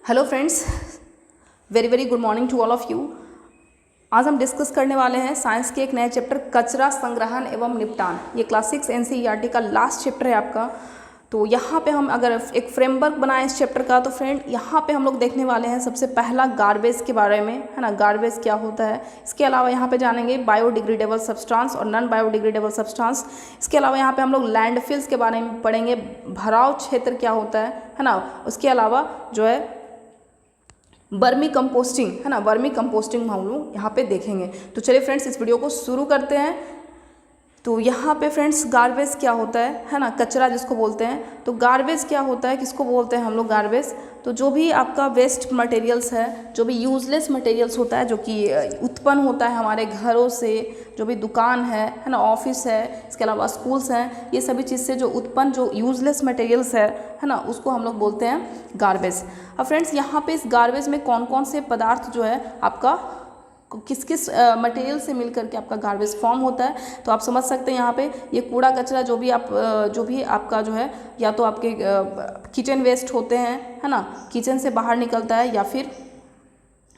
Hello friends, very very good morning to all of you. आज हम discuss करने वाले हैं साइंस के एक नए चैप्टर कचरा संग्रहण एवं निपटान। ये क्लास 6 एनसीईआरटी का लास्ट चैप्टर है आपका। तो यहाँ पे हम अगर एक फ्रेमवर्क बनाएं इस चैप्टर का, तो फ्रेंड यहाँ पे हम लोग देखने वाले हैं सबसे पहला गार्बेज के बारे में, है ना। गार्बेज क्या होता है, इसके अलावा यहाँ पे जानेंगे बायोडिग्रेडेबल सब्सटेंस और नॉन बायोडिग्रेडेबल सब्सटेंस। इसके अलावा यहाँ पे हम लोग लैंडफिल्स के बारे में पढ़ेंगे, भराव क्षेत्र क्या होता है ना। उसके अलावा जो है वर्मी कंपोस्टिंग, है ना, वर्मी कंपोस्टिंग हम लोग यहाँ पे देखेंगे। तो चलिए फ्रेंड्स, इस वीडियो को शुरू करते हैं। तो यहाँ पे फ्रेंड्स गार्बेज क्या होता है ना, कचरा जिसको बोलते हैं। तो गार्बेज क्या होता है, किसको बोलते हैं हम लोग गार्बेज। तो जो भी आपका वेस्ट मटेरियल्स है, जो भी यूजलेस मटेरियल्स होता है, जो कि उत्पन्न होता है हमारे घरों से, जो भी दुकान है ना, ऑफिस है, इसके अलावा स्कूल्स हैं, ये सभी चीज़ से जो उत्पन्न जो यूजलेस मटेरियल्स है ना, उसको हम लोग बोलते हैं गार्बेज। अब फ्रेंड्स यहाँ पे इस गार्बेज में कौन कौन से पदार्थ जो है आपका किस किस मटेरियल से मिलकर के आपका गार्बेज फॉर्म होता है। तो आप समझ सकते हैं यहाँ पे ये कूड़ा कचरा जो भी आपका जो है, या तो आपके किचन वेस्ट होते हैं, है ना, किचन से बाहर निकलता है, या फिर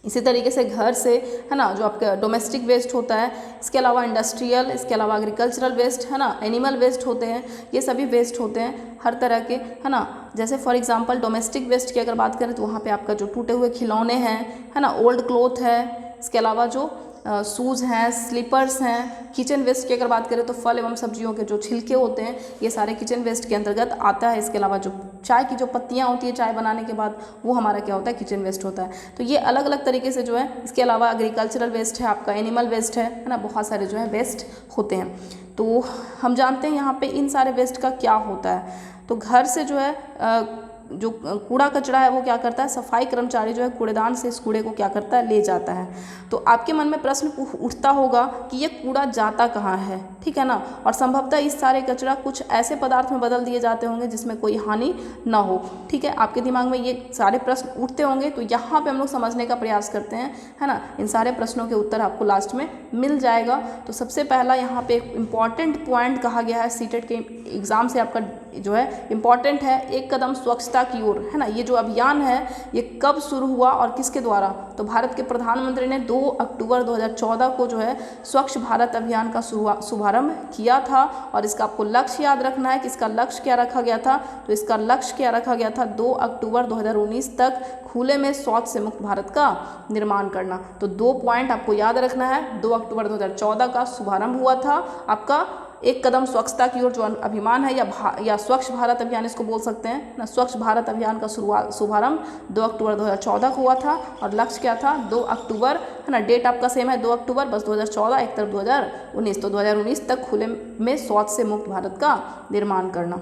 इसी तरीके से घर से, है ना, जो आपका डोमेस्टिक वेस्ट होता है। इसके अलावा इंडस्ट्रियल, इसके अलावा एग्रीकल्चरल वेस्ट, है ना, एनिमल वेस्ट होते हैं, ये सभी वेस्ट होते हैं हर तरह के, है ना। जैसे फॉर एग्जांपल डोमेस्टिक वेस्ट की अगर बात करें तो वहाँ पे आपका जो टूटे हुए खिलौने हैं, है ना, ओल्ड क्लॉथ है, इसके अलावा जो शूज़ हैं, स्लीपर्स हैं। किचन वेस्ट की अगर बात करें तो फल एवं सब्जियों के जो छिलके होते हैं, ये सारे किचन वेस्ट के अंतर्गत आता है। इसके अलावा जो चाय की जो पत्तियां होती है चाय बनाने के बाद, वो हमारा क्या होता है, किचन वेस्ट होता है। तो ये अलग अलग तरीके से जो है, इसके अलावा एग्रीकल्चरल वेस्ट है, आपका एनिमल वेस्ट है ना, बहुत सारे जो है वेस्ट होते हैं। तो हम जानते हैं यहाँ पे इन सारे वेस्ट का क्या होता है। तो घर से जो है जो कूड़ा कचरा है वो क्या करता है, सफाई कर्मचारी जो है कूड़ेदान से इस कूड़े को क्या करता है, ले जाता है। तो आपके मन में प्रश्न उठता होगा कि ये कूड़ा जाता कहाँ है, ठीक है ना। और संभवतः इस सारे कचरा कुछ ऐसे पदार्थ में बदल दिए जाते होंगे जिसमें कोई हानि ना हो, ठीक है। आपके दिमाग में ये सारे प्रश्न उठते होंगे। तो यहाँ पे हम लोग समझने का प्रयास करते हैं, है ना। इन सारे प्रश्नों के उत्तर आपको लास्ट में मिल जाएगा। तो सबसे पहला यहाँ पे एक इम्पॉर्टेंट पॉइंट कहा गया है, सीटेट के एग्जाम से आपका जो है इम्पॉर्टेंट है, एक कदम स्वच्छता की ओर, है ना। ये जो अभियान है ये कब शुरू हुआ और किसके द्वारा। तो भारत के प्रधानमंत्री ने 2 अक्टूबर 2014 को जो है स्वच्छ भारत अभियान का शुभारंभ किया था। और इसका आपको लक्ष्य याद रखना है कि इसका लक्ष्य क्या रखा गया था। तो इसका लक्ष्य क्या रखा गया था, 2 अक्टूबर 2019 तक खुले में शौच से मुक्त भारत का निर्माण करना। तो 2 पॉइंट आपको याद रखना है। 2 अक्टूबर 2014 का शुभारंभ हुआ था आपका एक कदम स्वच्छता की ओर जो अभियान है, या स्वच्छ भारत अभियान इसको बोल सकते हैं ना। स्वच्छ भारत अभियान का शुभारंभ 2 अक्टूबर 2014 को हुआ था। और लक्ष्य क्या था, 2 अक्टूबर, है ना। डेट आपका सेम है 2 अक्टूबर, बस 2014 एक तरफ 2019। तो 2019 तक खुले में शौच से मुक्त भारत का निर्माण करना।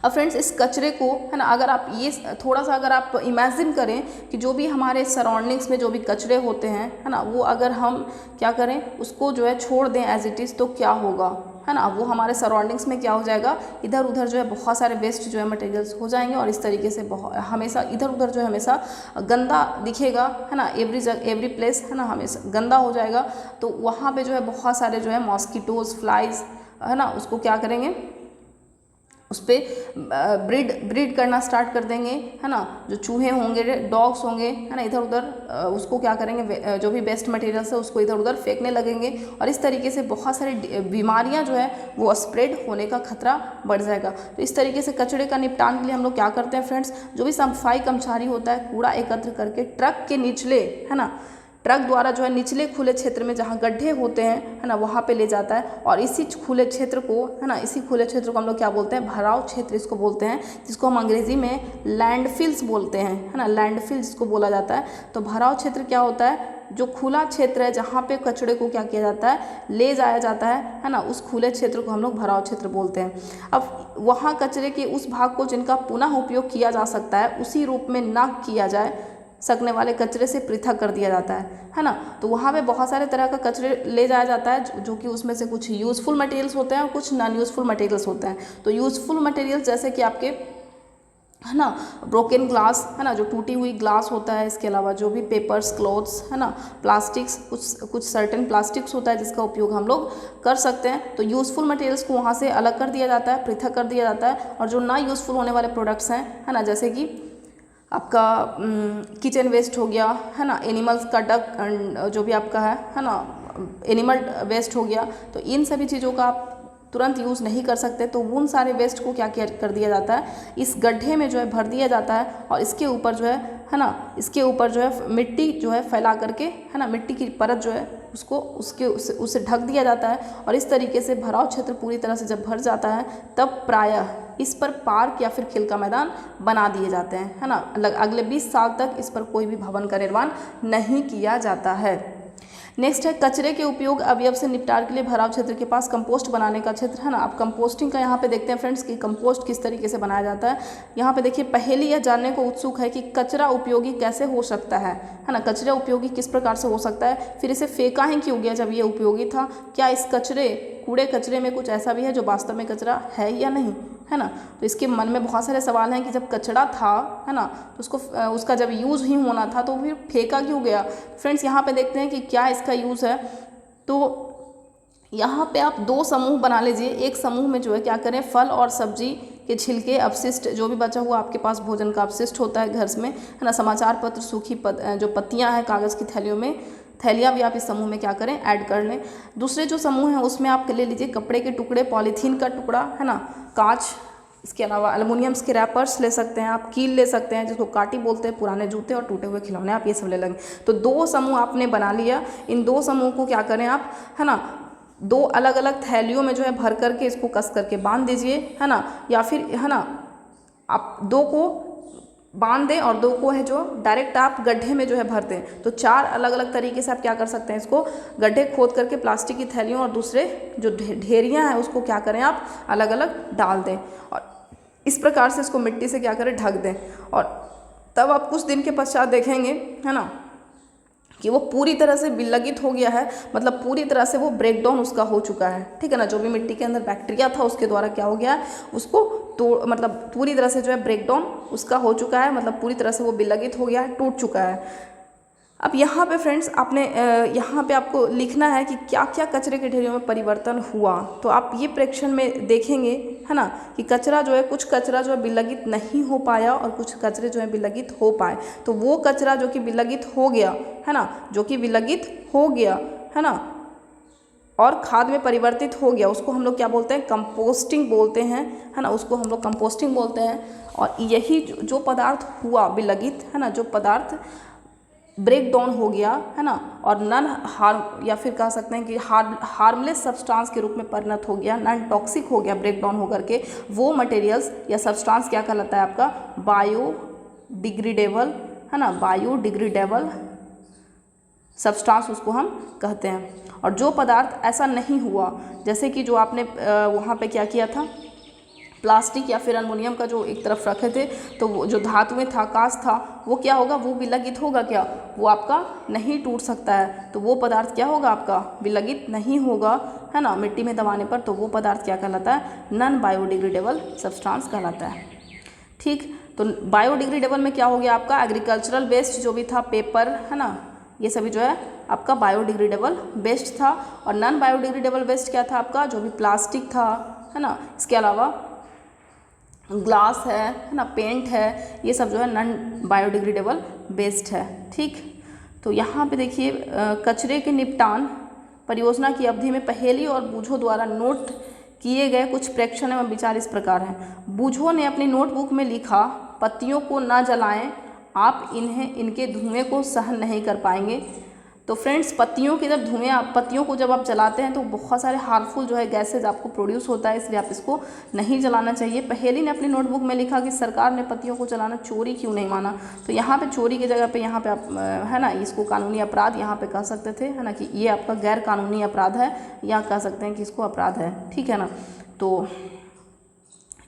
अब फ्रेंड्स इस कचरे को, है ना, अगर आप ये थोड़ा सा अगर आप इमेजिन करें कि जो भी हमारे सराउंडिंग्स में जो भी कचरे होते हैं, है ना, वो अगर हम क्या करें, उसको जो है छोड़ दें एज इट इज़, तो क्या होगा, है ना। वो हमारे सराउंडिंग्स में क्या हो जाएगा, इधर उधर जो है बहुत सारे वेस्ट जो है मटेरियल्स हो जाएंगे। और इस तरीके से हमेशा इधर उधर जो है हमेशा गंदा दिखेगा, है ना। एवरी प्लेस, है ना, हमेशा गंदा हो जाएगा। तो वहाँ पे जो है बहुत सारे जो है मॉस्किटोज, फ्लाइज, है ना, उसको क्या करेंगे, उस पर ब्रीड करना स्टार्ट कर देंगे, है ना। जो चूहे होंगे, डॉग्स होंगे, है ना, इधर उधर उसको क्या करेंगे, जो भी वेस्ट मटेरियल्स है उसको इधर उधर फेंकने लगेंगे। और इस तरीके से बहुत सारी बीमारियां जो है वो स्प्रेड होने का खतरा बढ़ जाएगा। तो इस तरीके से कचरे का निपटान के लिए हम लोग क्या करते हैं फ्रेंड्स, जो भी सफाई कर्मचारी होता है कूड़ा एकत्र करके ट्रक के निचले, है ना, ट्रक द्वारा जो है निचले खुले क्षेत्र में जहाँ गड्ढे होते हैं, है ना, वहाँ पे ले जाता है। और इसी खुले क्षेत्र को, है ना, इसी खुले क्षेत्र को हम लोग क्या बोलते हैं, भराव क्षेत्र इसको बोलते हैं, जिसको हम अंग्रेजी में लैंडफिल्स बोलते हैं, है ना, लैंडफिल जिसको बोला जाता है। तो भराव क्षेत्र क्या होता है, जो खुला क्षेत्र है जहाँ पे कचरे को क्या किया जाता है, ले जाया जाता है ना, उस खुले क्षेत्र को हम लोग भराव क्षेत्र बोलते हैं। अब वहाँ कचरे के उस भाग को जिनका पुनः उपयोग किया जा सकता है उसी रूप में न किया जाए सकने वाले कचरे से पृथक कर दिया जाता है ना। तो वहाँ पे बहुत सारे तरह का कचरे ले जाया जाता है, जो कि उसमें से कुछ यूज़फुल मटेरियल्स होते हैं और कुछ नॉन यूज़फुल मटेरियल्स होते हैं। तो यूज़फुल मटेरियल्स जैसे कि आपके, है ना, ब्रोकन ग्लास, है ना, जो टूटी हुई ग्लास होता है। इसके अलावा जो भी पेपर्स, क्लॉथ्स, है ना, प्लास्टिक्स, कुछ सर्टेन प्लास्टिक्स होता है जिसका उपयोग हम लोग कर सकते हैं। तो यूज़फुल मटेरियल्स को वहाँ से अलग कर दिया जाता है, पृथक कर दिया जाता है। और जो ना यूज़फुल होने वाले प्रोडक्ट्स हैं, है ना, जैसे कि आपका किचन वेस्ट हो गया, है ना, एनिमल्स का डक जो भी आपका है ना, एनिमल वेस्ट हो गया, तो इन सभी चीज़ों का आप तुरंत यूज़ नहीं कर सकते। तो उन सारे वेस्ट को क्या किया कर दिया जाता है, इस गड्ढे में जो है भर दिया जाता है और इसके ऊपर जो है ना, इसके ऊपर जो है मिट्टी जो है फैला करके, है ना, मिट्टी की परत जो है उसको उससे ढक दिया जाता है। और इस तरीके से भराव क्षेत्र पूरी तरह से जब भर जाता है तब प्रायः इस पर पार्क या फिर खेल का मैदान बना दिए जाते हैं, है ना। अगले 20 साल तक इस पर कोई भी भवन का निर्माण नहीं किया जाता है। नेक्स्ट है कचरे के उपयोग अवयव से निपटान के लिए भराव क्षेत्र के पास कंपोस्ट बनाने का क्षेत्र, है ना। अब कंपोस्टिंग का यहाँ पे देखते हैं फ्रेंड्स कि कंपोस्ट किस तरीके से बनाया जाता है। यहाँ पे देखिए, पहली यह जानने को उत्सुक है कि कचरा उपयोगी कैसे हो सकता है ना। कचरा उपयोगी किस प्रकार से हो सकता है, फिर इसे फेंका ही क्यों गया जब ये उपयोगी था, क्या इस कूड़े कचरे में कुछ ऐसा भी है जो वास्तव में कचरा है या नहीं, है ना। तो इसके मन में बहुत सारे सवाल हैं कि जब कचरा था, है ना, तो उसका जब यूज़ ही होना था तो फिर फेंका क्यों गया। फ्रेंड्स यहाँ पे देखते हैं कि क्या इसका यूज़ है। तो यहाँ पे आप 2 समूह बना लीजिए। एक समूह में जो है क्या करें, फल और सब्जी के छिलके, अपशिष्ट, जो भी बचा हुआ आपके पास भोजन का अपशिष्ट होता है घर में, है ना, समाचार पत्र, सूखी जो पत्तियाँ हैं कागज़ की थैलियाँ भी आप इस समूह में क्या करें, ऐड कर लें। दूसरे जो समूह हैं उसमें आप ले लीजिए कपड़े के टुकड़े, पॉलीथीन का टुकड़ा, है ना, कांच, इसके अलावा एल्युमिनियम के रैपर्स ले सकते हैं आप, कील ले सकते हैं जिसको काटी बोलते हैं, पुराने जूते और टूटे हुए खिलौने, आप ये सब ले लेंगे। तो 2 समूह आपने बना लिया। इन 2 समूह को क्या करें आप, है ना, 2 अलग अलग थैलियों में जो है भर करके इसको कस करके बांध दीजिए, है ना, या फिर, है ना, आप 2 को बांध दें और 2 को है जो डायरेक्ट आप गड्ढे में जो है भर दें। तो 4 अलग अलग तरीके से आप क्या कर सकते हैं, इसको गड्ढे खोद करके प्लास्टिक की थैलियों और दूसरे जो ढेरियाँ हैं उसको क्या करें, आप अलग अलग डाल दें और इस प्रकार से इसको मिट्टी से क्या करें, ढक दें। और तब आप कुछ दिन के पश्चात देखेंगे, है ना, कि वो पूरी तरह से विलगित हो गया है, मतलब पूरी तरह से वो ब्रेक डाउन उसका हो चुका है, ठीक है ना। जो भी मिट्टी के अंदर बैक्टीरिया था उसके द्वारा क्या हो गया है, उसको तो मतलब पूरी तरह से जो है ब्रेक डाउन उसका हो चुका है, मतलब पूरी तरह से वो विलगित हो गया है, टूट चुका है। अब यहाँ पे फ्रेंड्स आपने यहाँ पे आपको लिखना है कि क्या क्या कचरे के ढेरों में परिवर्तन हुआ। तो आप ये प्रेक्षण में देखेंगे, है ना, कि कचरा जो है, कुछ कचरा जो है विलगित नहीं हो पाया और कुछ कचरे जो है विलगित हो पाए। तो वो कचरा जो कि विलगित हो गया, है ना, जो कि विलगित हो गया, है ना, और खाद में परिवर्तित हो गया, उसको हम लोग क्या बोलते हैं, कंपोस्टिंग बोलते हैं, है ना, उसको हम लोग कंपोस्टिंग बोलते हैं। और यही जो पदार्थ हुआ विलगित, है ना, जो पदार्थ ब्रेक डाउन हो गया, है ना, और नॉन हार्म या फिर कह सकते हैं कि हार्मलेस सब्सटेंस के रूप में परिणत हो गया, नॉन टॉक्सिक हो गया ब्रेक डाउन होकर के, वो मटेरियल्स या सब्सटेंस क्या कहलाता है आपका, बायोडिग्रेडेबल, है ना, बायोडिग्रेडेबल सब्सटेंस उसको हम कहते हैं। और जो पदार्थ ऐसा नहीं हुआ, जैसे कि जो आपने वहाँ पे क्या किया था, प्लास्टिक या फिर एल्युमिनियम का जो एक तरफ रखे थे, तो वो जो धातुएं था, कांच था, वो क्या होगा, वो विलगित होगा क्या, वो आपका नहीं टूट सकता है। तो वो पदार्थ क्या होगा, आपका विलगित नहीं होगा, है ना, मिट्टी में दबाने पर। तो वो पदार्थ क्या कहलाता है, नॉन बायोडिग्रेडेबल सब्सटेंस कहलाता है। ठीक, तो बायोडिग्रेडेबल में क्या हो गया आपका, एग्रीकल्चरल वेस्ट जो भी था, पेपर, है ना, ये सभी जो है आपका बायोडिग्रेडेबल वेस्ट था। और नॉन बायोडिग्रेडेबल वेस्ट क्या था आपका, जो भी प्लास्टिक था, है ना, इसके अलावा ग्लास है ना, पेंट है, ये सब जो है नॉन बायोडिग्रेडेबल वेस्ट है। ठीक, तो यहाँ पे देखिए कचरे के निपटान परियोजना की अवधि में पहेली और बूझो द्वारा नोट किए गए कुछ प्रेक्षण एवं विचार इस प्रकार हैं। बूझो ने अपनी नोटबुक में लिखा, पत्तियों को न जलाएं, आप इनके धुएं को सहन नहीं कर पाएंगे। तो फ्रेंड्स, पत्तियों को जब आप जलाते हैं तो बहुत सारे हार्मफुल जो है गैसेज आपको प्रोड्यूस होता है, इसलिए आप इसको नहीं जलाना चाहिए। पहेली ने अपनी नोटबुक में लिखा कि सरकार ने पत्तियों को जलाना चोरी क्यों नहीं माना। तो यहाँ पे चोरी की जगह पे यहाँ पे आप, है ना, इसको कानूनी अपराध यहाँ पे कह सकते थे, है ना, कि ये आपका गैर कानूनी अपराध है, या कह सकते हैं कि इसको अपराध है। ठीक है ना, तो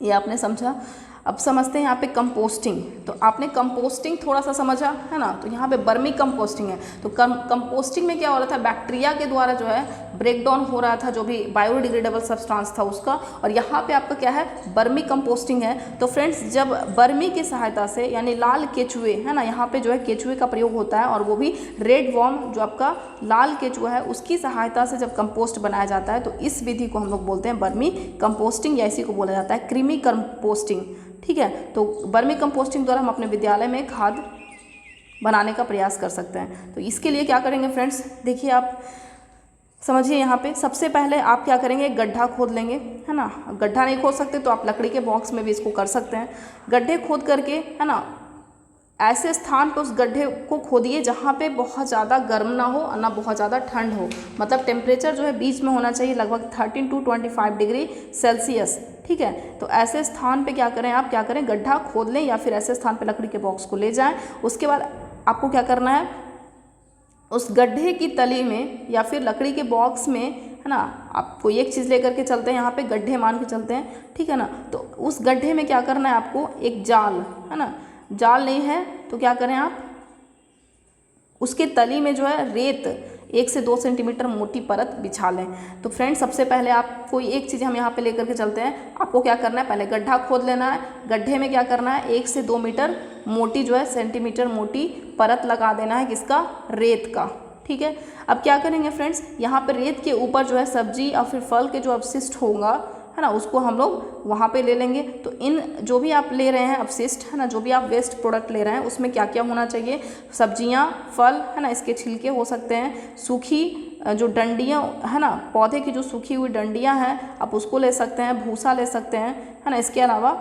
ये आपने समझा। अब समझते हैं यहाँ पे कंपोस्टिंग। तो आपने कंपोस्टिंग थोड़ा सा समझा, है ना। तो यहाँ पे बर्मी कंपोस्टिंग है। तो कंपोस्टिंग में क्या हो रहा था, बैक्टीरिया के द्वारा जो है ब्रेक डाउन हो रहा था जो भी बायोडिग्रेडेबल सब्सटेंस था उसका, और यहाँ पे आपका क्या है, बर्मी कंपोस्टिंग है। तो फ्रेंड्स, जब बर्मी की सहायता से, यानी लाल केचुए, है ना, यहाँ पे जो है केचुए का प्रयोग होता है, और वो भी रेड वॉर्म जो आपका लाल केचुआ है उसकी सहायता से जब कंपोस्ट बनाया जाता है, तो इस विधि को हम लोग बोलते हैं बर्मी कंपोस्टिंग, या इसी को बोला जाता है कृमि कंपोस्टिंग। ठीक है। तो वर्मी कंपोस्टिंग द्वारा हम अपने विद्यालय में खाद बनाने का प्रयास कर सकते हैं। तो इसके लिए क्या करेंगे फ्रेंड्स, देखिए आप समझिए यहाँ पे सबसे पहले आप क्या करेंगे, गड्ढा खोद लेंगे, है ना। गड्ढा नहीं खोद सकते तो आप लकड़ी के बॉक्स में भी इसको कर सकते हैं। गड्ढे खोद करके, है ना, ऐसे स्थान पर उस गड्ढे को खोदिए जहाँ पे बहुत ज़्यादा गर्म ना हो और ना बहुत ज़्यादा ठंड हो, मतलब टेम्परेचर जो है बीच में होना चाहिए, लगभग 13 to 25 डिग्री सेल्सियस, ठीक है। तो ऐसे स्थान पे क्या करें, आप क्या करें, गड्ढा खोद लें या फिर ऐसे स्थान पे लकड़ी के बॉक्स को ले जाएं। उसके बाद आपको क्या करना है, उस गड्ढे की तली में या फिर लकड़ी के बॉक्स में, है ना, आपको एक चीज़ लेकर के चलते हैं, यहाँ पे गड्ढे मान के चलते हैं, ठीक है ना। तो उस गड्ढे में क्या करना है आपको, एक जाल, है ना, जाल नहीं है तो क्या करें आप, उसके तली में जो है रेत 1 से 2 सेंटीमीटर मोटी परत बिछा लें। तो फ्रेंड्स सबसे पहले आप कोई एक चीज़ हम यहाँ पे लेकर के चलते हैं, आपको क्या करना है, पहले गड्ढा खोद लेना है, गड्ढे में क्या करना है, 1 से 2 मीटर मोटी जो है सेंटीमीटर मोटी परत लगा देना है, किसका, रेत का, ठीक है। अब क्या करेंगे फ्रेंड्स, यहाँ पर रेत के ऊपर जो है सब्जी और फिर फल के जो अपशिष्ट होगा, है ना, उसको हम लोग वहाँ पे ले लेंगे। तो इन जो भी आप ले रहे हैं अपशिष्ट, है ना, जो भी आप वेस्ट प्रोडक्ट ले रहे हैं उसमें क्या क्या होना चाहिए, सब्जियाँ, फल, है ना, इसके छिलके हो सकते हैं, सूखी जो डंडियाँ, है ना, पौधे की जो सूखी हुई डंडियाँ हैं आप उसको ले सकते हैं, भूसा ले सकते हैं, है ना। इसके अलावा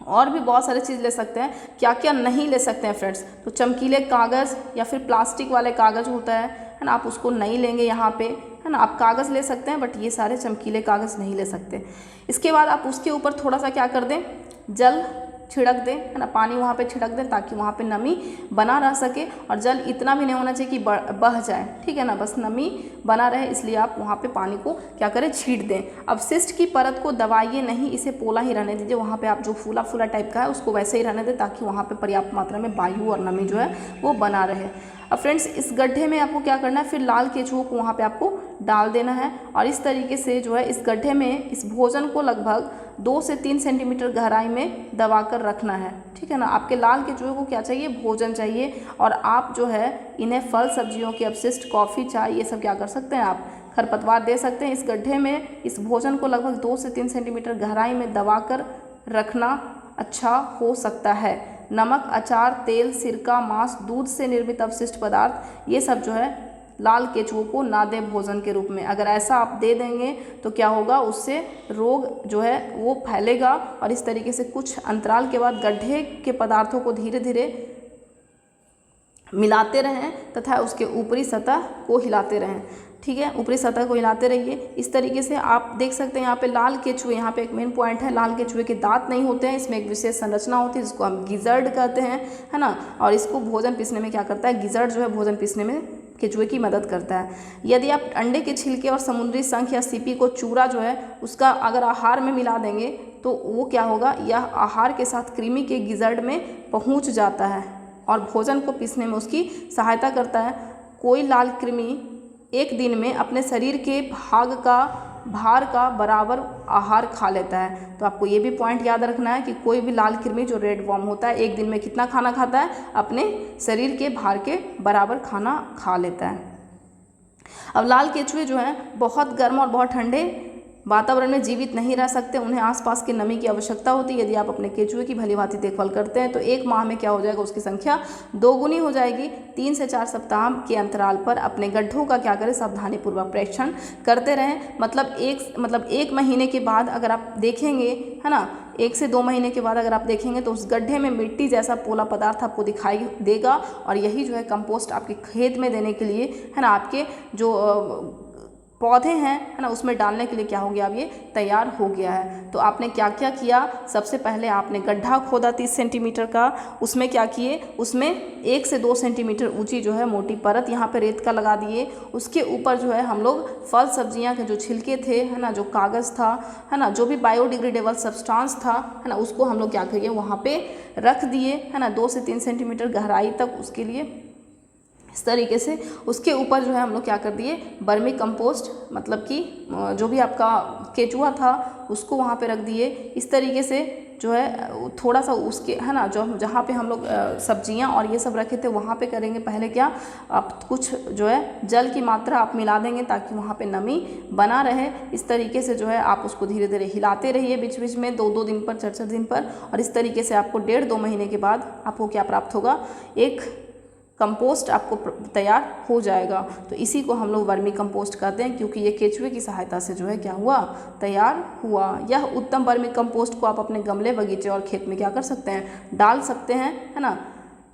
और भी बहुत सारी चीज़ ले सकते हैं। क्या क्या नहीं ले सकते हैं फ्रेंड्स, तो चमकीले कागज़ या फिर प्लास्टिक वाले कागज़ होता है ना, आप उसको नहीं लेंगे यहाँ पे, है ना। आप कागज़ ले सकते हैं बट ये सारे चमकीले कागज़ नहीं ले सकते। इसके बाद आप उसके ऊपर थोड़ा सा क्या कर दें, जल छिड़क दें, है ना, पानी वहाँ पे छिड़क दें ताकि वहाँ पे नमी बना रह सके, और जल इतना भी नहीं होना चाहिए कि बह जाए, ठीक है ना, बस नमी बना रहे, इसलिए आप वहाँ पे पानी को क्या करें, छीट दें। अपशिष्ट की परत को दबाइए नहीं, इसे पोला ही रहने दीजिए, वहाँ पे आप जो फूला फूला टाइप का है उसको वैसे ही रहने दें ताकि वहाँ पे पर्याप्त मात्रा में वायु और नमी जो है वो बना रहे। अब फ्रेंड्स इस गड्ढे में आपको क्या करना है, फिर लाल केचुओं को वहाँ पे आपको डाल देना है, और इस तरीके से जो है इस गड्ढे में इस भोजन को लगभग 2 से 3 सेंटीमीटर गहराई में दबा कर रखना है, ठीक है ना। आपके लाल केचुए को क्या चाहिए, भोजन चाहिए, और आप जो है इन्हें फल सब्जियों के अपशिष्ट, कॉफ़ी, चाय, ये सब क्या कर सकते हैं, आप खरपतवार दे सकते हैं। इस गड्ढे में इस भोजन को लगभग 2 से 3 सेंटीमीटर गहराई में दबा कर रखना अच्छा हो सकता है। नमक, अचार, तेल, सिरका, मांस, दूध से निर्मित अवशिष्ट पदार्थ, ये सब जो है लाल केचुओं को ना दें भोजन के रूप में। अगर ऐसा आप दे देंगे तो क्या होगा, उससे रोग जो है वो फैलेगा, और इस तरीके से कुछ अंतराल के बाद गड्ढे के पदार्थों को धीरे धीरे मिलाते रहें तथा उसके ऊपरी सतह को हिलाते रहें, ठीक है, ऊपरी सतह को हिलाते रहिए। इस तरीके से आप देख सकते हैं यहाँ पे लाल केचुए, यहाँ पे एक मेन पॉइंट है, लाल केचुए के दांत नहीं होते हैं, इसमें एक विशेष संरचना होती है जिसको हम गिजर्ड कहते हैं, है ना, और इसको भोजन पीसने में क्या करता है, गिजर्ड जो है भोजन पीसने में केचुए की मदद करता है। यदि आप अंडे के छिलके और समुद्री शंख या सीपी को चूरा जो है उसका अगर आहार में मिला देंगे तो वो क्या होगा, यह आहार के साथ कृमि के गिजर्ड में पहुँच जाता है और भोजन को पीसने में उसकी सहायता करता है। कोई लाल कृमि एक दिन में अपने शरीर के भार का बराबर आहार खा लेता है। तो आपको ये भी पॉइंट याद रखना है कि कोई भी लाल कृमि जो रेड वॉर्म होता है एक दिन में कितना खाना खाता है, अपने शरीर के भार के बराबर खाना खा लेता है। अब लाल केचुए जो हैं बहुत गर्म और बहुत ठंडे वातावरण में जीवित नहीं रह सकते, उन्हें आसपास की नमी की आवश्यकता होती है। यदि आप अपने केचुए की भलीभांति देखभाल करते हैं तो 1 माह में क्या हो जाएगा, उसकी संख्या 2 गुनी हो जाएगी। 3 से 4 सप्ताह के अंतराल पर अपने गड्ढों का क्या करें, सावधानीपूर्वक परीक्षण करते रहें। मतलब 1 महीने के बाद अगर आप देखेंगे, है ना, 1 से 2 महीने के बाद अगर आप देखेंगे तो उस गड्ढे में मिट्टी जैसा पोला पदार्थ आपको दिखाई देगा, और यही जो है कंपोस्ट आपके खेत में देने के लिए, है ना, आपके जो पौधे हैं, है ना, उसमें डालने के लिए क्या हो गया, अब ये तैयार हो गया है। तो आपने क्या क्या किया, सबसे पहले आपने गड्ढा खोदा 30 सेंटीमीटर का, उसमें क्या किए, उसमें 1 से 2 सेंटीमीटर ऊंची जो है मोटी परत यहाँ पे रेत का लगा दिए। उसके ऊपर जो है हम लोग फल सब्जियाँ के जो छिलके थे, है ना, जो कागज़ था, है ना, जो भी बायोडिग्रेडेबल सब्सटेंस था, है ना, उसको हम लोग क्या करिए वहाँ पे रख दिए, है ना, 2 से 3 सेंटीमीटर गहराई तक उसके लिए। इस तरीके से उसके ऊपर जो है हम लोग क्या कर दिए, वर्मी कंपोस्ट, मतलब कि जो भी आपका केचुआ था उसको वहाँ पे रख दिए। इस तरीके से जो है थोड़ा सा उसके है ना, जो जहाँ पे हम लोग सब्जियाँ और ये सब रखे थे वहाँ पे करेंगे पहले क्या, आप कुछ जो है जल की मात्रा आप मिला देंगे ताकि वहाँ पे नमी बना रहे। इस तरीके से जो है आप उसको धीरे धीरे हिलाते रहिए बीच बीच में, 2-2 दिन पर, 4-4 दिन पर, और इस तरीके से आपको 1.5-2 महीने के बाद आपको क्या प्राप्त होगा, एक कंपोस्ट आपको तैयार हो जाएगा। तो इसी को हम लोग वर्मी कंपोस्ट कहते हैं, क्योंकि ये केचुए की सहायता से जो है क्या हुआ, तैयार हुआ। यह उत्तम वर्मी कंपोस्ट को आप अपने गमले, बगीचे और खेत में क्या कर सकते हैं, डाल सकते हैं, है ना।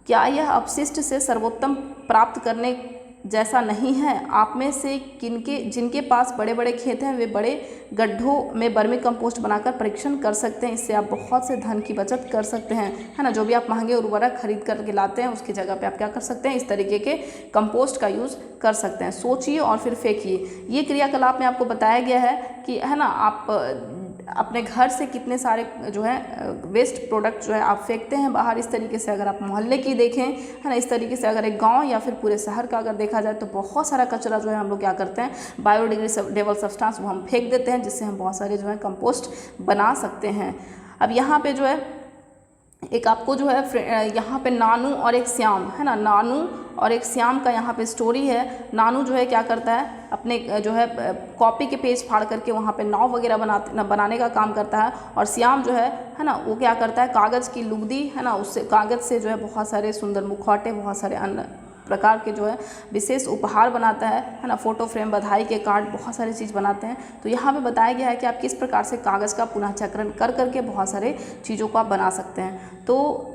क्या यह अपशिष्ट से सर्वोत्तम प्राप्त करने जैसा नहीं है? आप में से जिनके पास बड़े बड़े खेत हैं वे बड़े गड्ढों में वर्मी कंपोस्ट बनाकर परीक्षण कर सकते हैं। इससे आप बहुत से धन की बचत कर सकते हैं, है ना। जो भी आप महंगे उर्वरक खरीद करके लाते हैं उसकी जगह पे आप क्या कर सकते हैं, इस तरीके के कंपोस्ट का यूज़ कर सकते हैं। सोचिए और फिर फेंकिए। ये क्रियाकलाप में आपको बताया गया है कि, है ना, आप अपने घर से कितने सारे जो है वेस्ट प्रोडक्ट जो है आप फेंकते हैं बाहर। इस तरीके से अगर आप मोहल्ले की देखें, है ना, इस तरीके से अगर एक गांव या फिर पूरे शहर का अगर देखा जाए तो बहुत सारा कचरा जो है हम लोग क्या करते हैं, बायोडिग्रेडेबल सब्सटेंस वो हम फेंक देते हैं, जिससे हम बहुत सारे जो है कंपोस्ट बना सकते हैं। अब यहाँ पे जो है एक आपको जो है यहाँ पे नानू और एक श्याम, है ना, नानू और एक श्याम का यहाँ पे स्टोरी है। नानू जो है क्या करता है, अपने जो है कॉपी के पेज फाड़ करके वहाँ पे नाव वगैरह बनाने का काम करता है, और श्याम जो है ना, वो क्या करता है, कागज़ की लुगदी, है ना, उससे कागज़ से जो है बहुत सारे सुंदर मुखौटे, बहुत सारे अन्य प्रकार के जो है विशेष उपहार बनाता है ना, फोटो फ्रेम, बधाई के कार्ड, बहुत सारी चीज़ बनाते हैं। तो यहाँ पे बताया गया है कि आप किस प्रकार से कागज़ का पुनः चक्रण कर करके बहुत सारे चीज़ों को आप बना सकते हैं। तो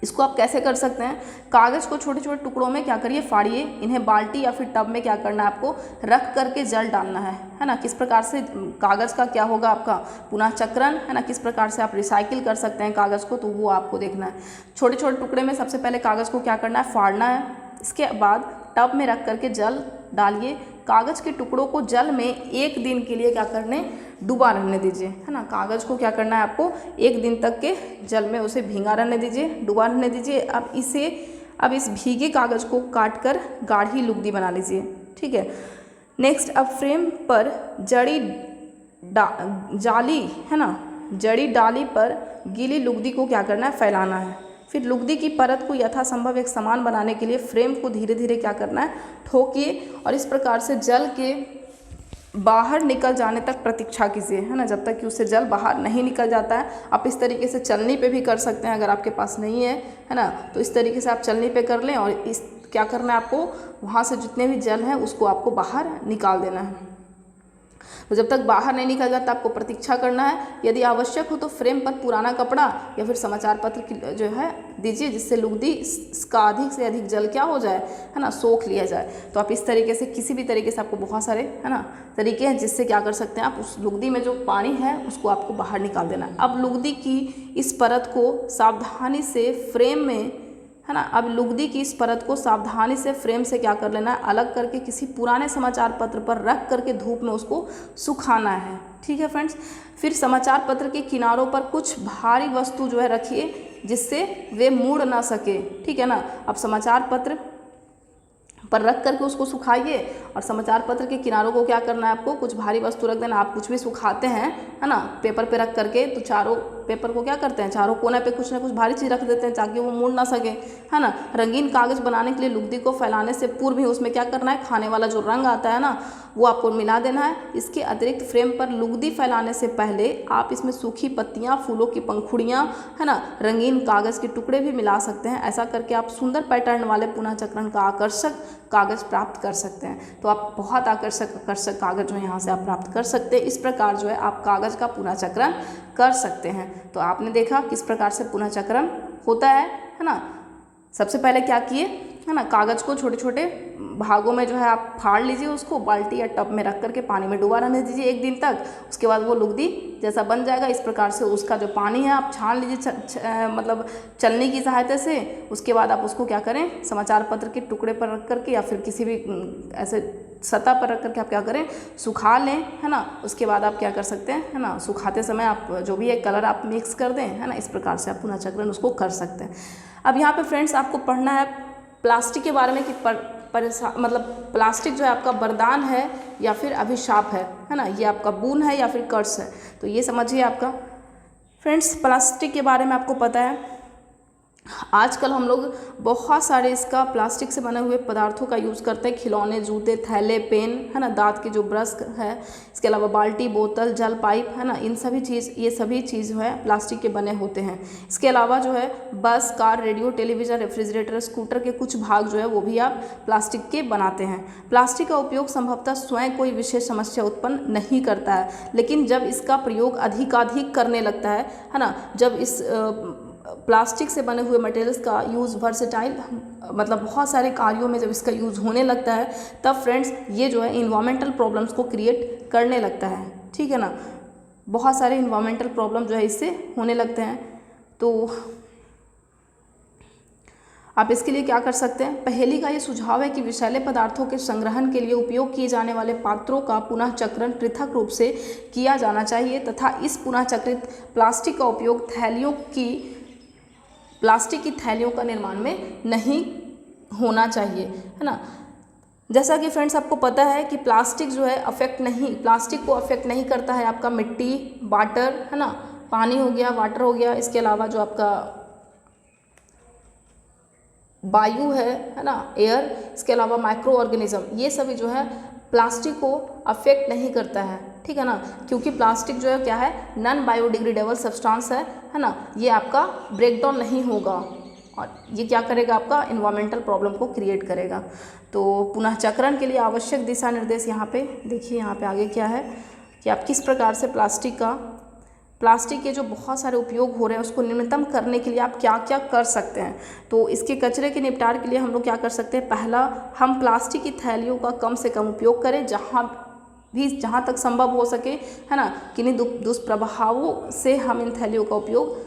इसको आप कैसे कर सकते हैं, कागज़ को छोटे छोटे टुकड़ों में क्या करिए, फाड़िए, इन्हें बाल्टी या फिर टब में क्या करना है, आपको रख करके जल डालना है ना। किस प्रकार से कागज़ का क्या होगा आपका पुनः चक्रण, है ना, किस प्रकार से आप रिसाइकिल कर सकते हैं कागज़ को, तो वो आपको देखना है। छोटे छोटे टुकड़े में सबसे पहले कागज़ को क्या करना है, फाड़ना है। इसके बाद टब में रख करके जल डालिए। कागज़ के टुकड़ों को जल में 1 दिन के लिए क्या करने, डूबा रहने दीजिए, है ना। कागज़ को क्या करना है, आपको 1 दिन तक के जल में उसे भींगा रहने दीजिए, डूबा रहने दीजिए। अब इस भीगे कागज़ को काट कर गाढ़ी लुगदी बना लीजिए, ठीक है। नेक्स्ट, अब फ्रेम पर जाली, है ना, जड़ी डाली पर गीली लुगदी को क्या करना है, फैलाना है। फिर लुगदी की परत को यथासंभव एक समान बनाने के लिए फ्रेम को धीरे धीरे क्या करना है, ठोकिए, और इस प्रकार से जल के बाहर निकल जाने तक प्रतीक्षा कीजिए, है ना, जब तक कि उससे जल बाहर नहीं निकल जाता है। आप इस तरीके से चलनी पे भी कर सकते हैं, अगर आपके पास नहीं है ना, तो इस तरीके से आप चलनी पे कर लें, और इस क्या करना है, आपको वहाँ से जितने भी जल हैं उसको आपको बाहर निकाल देना है। तो जब तक बाहर नहीं निकल जाता आपको प्रतीक्षा करना है। यदि आवश्यक हो तो फ्रेम पर पुराना कपड़ा या फिर समाचार पत्र की जो है दीजिए, जिससे लुगदी इसका अधिक से अधिक जल क्या हो जाए, है ना, सोख लिया जाए। तो आप इस तरीके से किसी भी तरीके से आपको बहुत सारे, है ना, तरीके हैं जिससे क्या कर सकते हैं आप, उस लुगदी में जो पानी है उसको आपको बाहर निकाल देना है। अब लुगदी की इस परत को सावधानी से फ्रेम में, है ना, अब लुगदी की इस परत को सावधानी से फ्रेम से क्या कर लेना है, अलग करके किसी पुराने समाचार पत्र पर रख करके धूप में उसको सुखाना है, ठीक है फ्रेंड्स। फिर समाचार पत्र के किनारों पर कुछ भारी वस्तु जो है रखिए, जिससे वे मुड़ ना सके, ठीक है ना। अब समाचार पत्र पर रख करके उसको सुखाइए, और समाचार पत्र के किनारों को क्या करना है, आपको कुछ भारी वस्तु रख देना। आप कुछ भी सुखाते हैं, है ना, पेपर पे रख करके, तो चारों पेपर को क्या करते हैं, चारों कोने पे कुछ ना कुछ भारी चीज़ रख देते हैं ताकि वो मुड़ ना सके, है ना। रंगीन कागज़ बनाने के लिए लुगदी को फैलाने से पूर्व ही उसमें क्या करना है, खाने वाला जो रंग आता है ना, वो आपको मिला देना है। इसके अतिरिक्त फ्रेम पर लुगदी फैलाने से पहले आप इसमें सूखी पत्तियाँ, फूलों की पंखुड़ियाँ, है ना, रंगीन कागज़ के टुकड़े भी मिला सकते हैं। ऐसा करके आप सुंदर पैटर्न वाले पुनः चक्रण का आकर्षक कागज़ प्राप्त कर सकते हैं। तो आप बहुत आकर्षक कागज़ जो है यहाँ से आप प्राप्त कर सकते हैं। इस प्रकार जो है आप कागज़ का पुनः चक्रण कर सकते हैं। तो आपने देखा किस प्रकार से पुनः चक्रण होता है ना। सबसे पहले क्या किए, है ना, कागज़ को छोटे छोटे भागों में जो है आप फाड़ लीजिए, उसको बाल्टी या टब में रख करके पानी में डुबा रहने दीजिए 1 दिन तक। उसके बाद वो लुगदी जैसा बन जाएगा। इस प्रकार से उसका जो पानी है आप छान लीजिए, मतलब चलनी की सहायता से। उसके बाद आप उसको क्या करें, समाचार पत्र के टुकड़े पर रख करके या फिर किसी भी ऐसे सतह पर रख करके आप क्या करें, सुखा लें, है ना। उसके बाद आप क्या कर सकते हैं, है ना, सुखाते समय आप जो भी एक कलर आप मिक्स कर दें, है ना। इस प्रकार से आप पुनः चक्रण उसको कर सकते हैं। अब यहाँ पे फ्रेंड्स आपको पढ़ना है प्लास्टिक के बारे में कि मतलब प्लास्टिक जो है आपका वरदान है या फिर अभिशाप है ना, ये आपका बोन है या फिर कर्स है, तो ये समझिए आपका। फ्रेंड्स, प्लास्टिक के बारे में आपको पता है आजकल हम लोग बहुत सारे इसका प्लास्टिक से बने हुए पदार्थों का यूज़ करते हैं, खिलौने, जूते, थैले, पेन, है ना, दांत के जो ब्रश है, इसके अलावा बाल्टी, बोतल, जल पाइप, है ना, इन सभी चीज़, ये सभी चीज़ जो है प्लास्टिक के बने होते हैं। इसके अलावा जो है बस, car, radio, television, refrigerator, scooter के कुछ भाग जो है वो भी आप प्लास्टिक के बनाते हैं। प्लास्टिक का उपयोग संभवतः स्वयं कोई विशेष समस्या उत्पन्न नहीं करता है, लेकिन जब इसका प्रयोग अधिकाधिक करने लगता है ना, जब इस प्लास्टिक से बने हुए मटेरियल्स का यूज़ वर्सेटाइल मतलब बहुत सारे कार्यों में जब इसका यूज़ होने लगता है, तब फ्रेंड्स ये जो है इन्वायरमेंटल प्रॉब्लम्स को क्रिएट करने लगता है, ठीक है ना। बहुत सारे इन्वायरमेंटल प्रॉब्लम जो है इससे होने लगते हैं। तो आप इसके लिए क्या कर सकते हैं, पहेली का ये सुझाव है कि विषैले पदार्थों के संग्रहण के लिए उपयोग किए जाने वाले पात्रों का पुनः चक्रण पृथक रूप से किया जाना चाहिए तथा इस पुनः चक्रित प्लास्टिक का उपयोग प्लास्टिक की थैलियों का निर्माण में नहीं होना चाहिए, है ना। जैसा कि फ्रेंड्स आपको पता है कि प्लास्टिक जो है प्लास्टिक को अफेक्ट नहीं करता है आपका मिट्टी, वाटर, है ना, पानी हो गया, वाटर हो गया, इसके अलावा जो आपका वायु है ना, एयर, इसके अलावा माइक्रो ऑर्गेनिज्म, ये सभी जो है प्लास्टिक को अफेक्ट नहीं करता है, ठीक है ना, क्योंकि प्लास्टिक जो है क्या है, नॉन बायोडिग्रेडेबल सब्सटेंस है ना, ये आपका ब्रेकडाउन नहीं होगा और ये क्या करेगा, आपका इन्वायरमेंटल प्रॉब्लम को क्रिएट करेगा। तो पुनः चक्रण के लिए आवश्यक दिशा निर्देश यहाँ पे देखिए, यहाँ पे आगे क्या है कि आप किस प्रकार से प्लास्टिक के जो बहुत सारे उपयोग हो रहे हैं उसको न्यूनतम करने के लिए आप क्या क्या कर सकते हैं। तो इसके कचरे के निपटान के लिए हम लोग क्या कर सकते हैं, पहला, हम प्लास्टिक की थैलियों का कम से कम उपयोग करें, जहाँ तक संभव हो सके, है ना, किन्हीं दुष्प्रभावों से हम इन थैलियों का उपयोग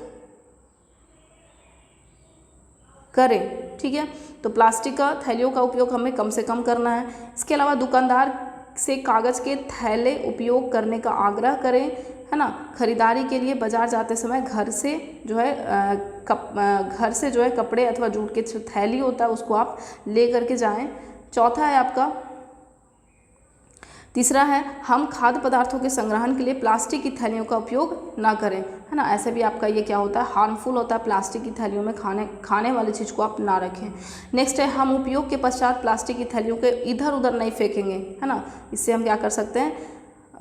करें, ठीक है। तो प्लास्टिक का थैलियों का उपयोग हमें कम से कम करना है। इसके अलावा दुकानदार से कागज़ के थैले उपयोग करने का आग्रह करें, है ना। खरीदारी के लिए बाजार जाते समय घर से जो है कपड़े अथवा जूट के जो थैली होता है उसको आप ले करके जाएं। चौथा है आपका, तीसरा है, हम खाद्य पदार्थों के संग्रहण के लिए प्लास्टिक की थैलियों का उपयोग ना करें, है ना। ऐसे भी आपका ये क्या होता है, हार्मफुल होता है, प्लास्टिक की थैलियों में खाने वाली चीज़ को आप ना रखें। नेक्स्ट है, हम उपयोग के पश्चात प्लास्टिक की थैलियों के इधर उधर नहीं फेंकेंगे, है ना। इससे हम क्या कर सकते हैं,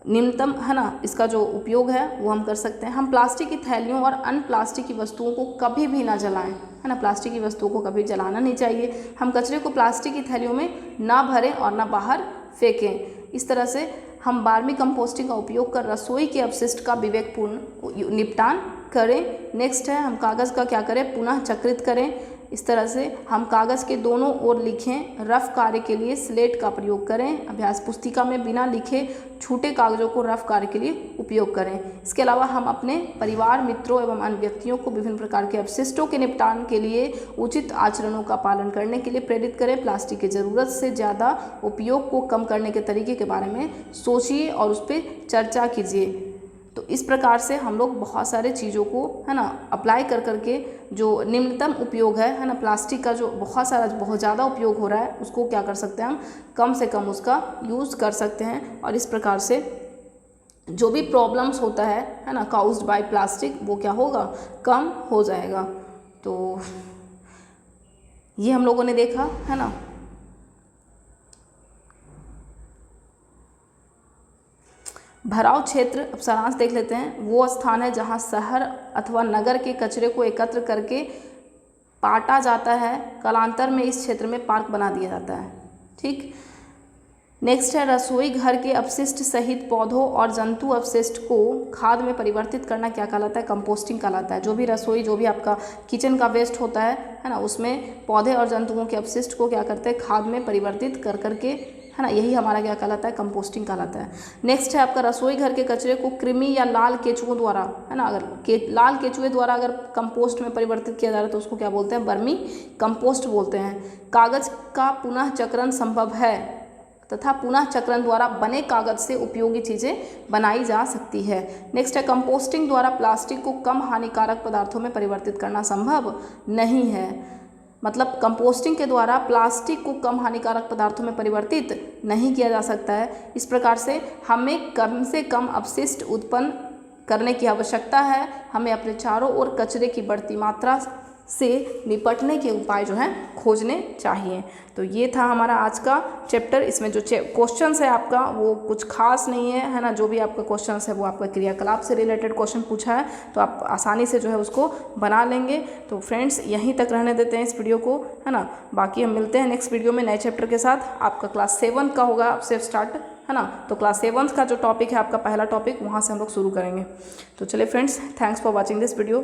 न्यूनतम, है ना, इसका जो उपयोग है वो हम कर सकते हैं। हम प्लास्टिक की थैलियों और अन्य प्लास्टिक की वस्तुओं को कभी भी ना जलाएं, है ना, प्लास्टिक की वस्तुओं को कभी जलाना नहीं चाहिए। हम कचरे को प्लास्टिक की थैलियों में ना भरें और ना बाहर फेंकें। इस तरह से हम बार्मी कंपोस्टिंग का उपयोग कर रसोई के अपशिष्ट का विवेकपूर्ण निपटान करें। नेक्स्ट है, हम कागज़ का क्या करें, पुनः चक्रित करें। इस तरह से हम कागज़ के दोनों ओर लिखें। रफ कार्य के लिए स्लेट का प्रयोग करें। अभ्यास पुस्तिका में बिना लिखे छूटे कागज़ों को रफ कार्य के लिए उपयोग करें। इसके अलावा हम अपने परिवार, मित्रों एवं अन्य व्यक्तियों को विभिन्न प्रकार के अपशिष्टों के निपटान के लिए उचित आचरणों का पालन करने के लिए प्रेरित करें। प्लास्टिक की ज़रूरत से ज़्यादा उपयोग को कम करने के तरीके के बारे में सोचिए और उस पर चर्चा कीजिए। तो इस प्रकार से हम लोग बहुत सारे चीज़ों को, है ना, अप्लाई कर करके जो निम्नतम उपयोग है ना, प्लास्टिक का जो बहुत ज़्यादा उपयोग हो रहा है उसको क्या कर सकते हैं, हम कम से कम उसका यूज़ कर सकते हैं। और इस प्रकार से जो भी प्रॉब्लम्स होता है ना, काउज्ड बाय प्लास्टिक, वो क्या होगा, कम हो जाएगा। तो ये हम लोगों ने देखा, है ना। भराव क्षेत्र, अब सारांश देख लेते हैं। वो स्थान है जहाँ शहर अथवा नगर के कचरे को एकत्र करके पाटा जाता है, कालांतर में इस क्षेत्र में पार्क बना दिया जाता है, ठीक। नेक्स्ट है, रसोई घर के अपशिष्ट सहित पौधों और जंतु अपशिष्ट को खाद में परिवर्तित करना क्या कहलाता है, कंपोस्टिंग कहलाता है। जो भी आपका किचन का वेस्ट होता है ना, उसमें पौधे और जंतुओं के अपशिष्ट को क्या करते हैं, खाद में परिवर्तित कर करके, है ना, यही हमारा क्या कहलाता है, कंपोस्टिंग कहलाता है। नेक्स्ट है आपका, रसोई घर के कचरे को कृमि या लाल केचुओं द्वारा, है ना, अगर लाल केचुए द्वारा अगर कंपोस्ट में परिवर्तित किया जा रहा है तो उसको क्या बोलते हैं, वर्मी कंपोस्ट बोलते हैं। कागज का पुनः चक्रण संभव है तथा पुनः चक्रण द्वारा बने कागज से उपयोगी चीज़ें बनाई जा सकती है। नेक्स्ट है, कंपोस्टिंग द्वारा प्लास्टिक को कम हानिकारक पदार्थों में परिवर्तित करना संभव नहीं है। मतलब कंपोस्टिंग के द्वारा प्लास्टिक को कम हानिकारक पदार्थों में परिवर्तित नहीं किया जा सकता है। इस प्रकार से हमें कम से कम अपशिष्ट उत्पन्न करने की आवश्यकता है। हमें अपने चारों ओर कचरे की बढ़ती मात्रा से निपटने के उपाय जो हैं खोजने चाहिए। तो ये था हमारा आज का चैप्टर। इसमें जो क्वेश्चंस है आपका वो कुछ खास नहीं है ना। जो भी आपका क्वेश्चंस है वो आपका क्रियाकलाप से रिलेटेड क्वेश्चन पूछा है, तो आप आसानी से जो है उसको बना लेंगे। तो फ्रेंड्स यहीं तक रहने देते हैं इस वीडियो को, है ना। बाकी हम मिलते हैं नेक्स्ट वीडियो में नए चैप्टर के साथ। आपका क्लास 7 का होगा अब से स्टार्ट, है ना। तो क्लास 7 का जो टॉपिक है आपका पहला टॉपिक, वहाँ से हम लोग शुरू करेंगे। तो चलिए friends, thanks for watching this video.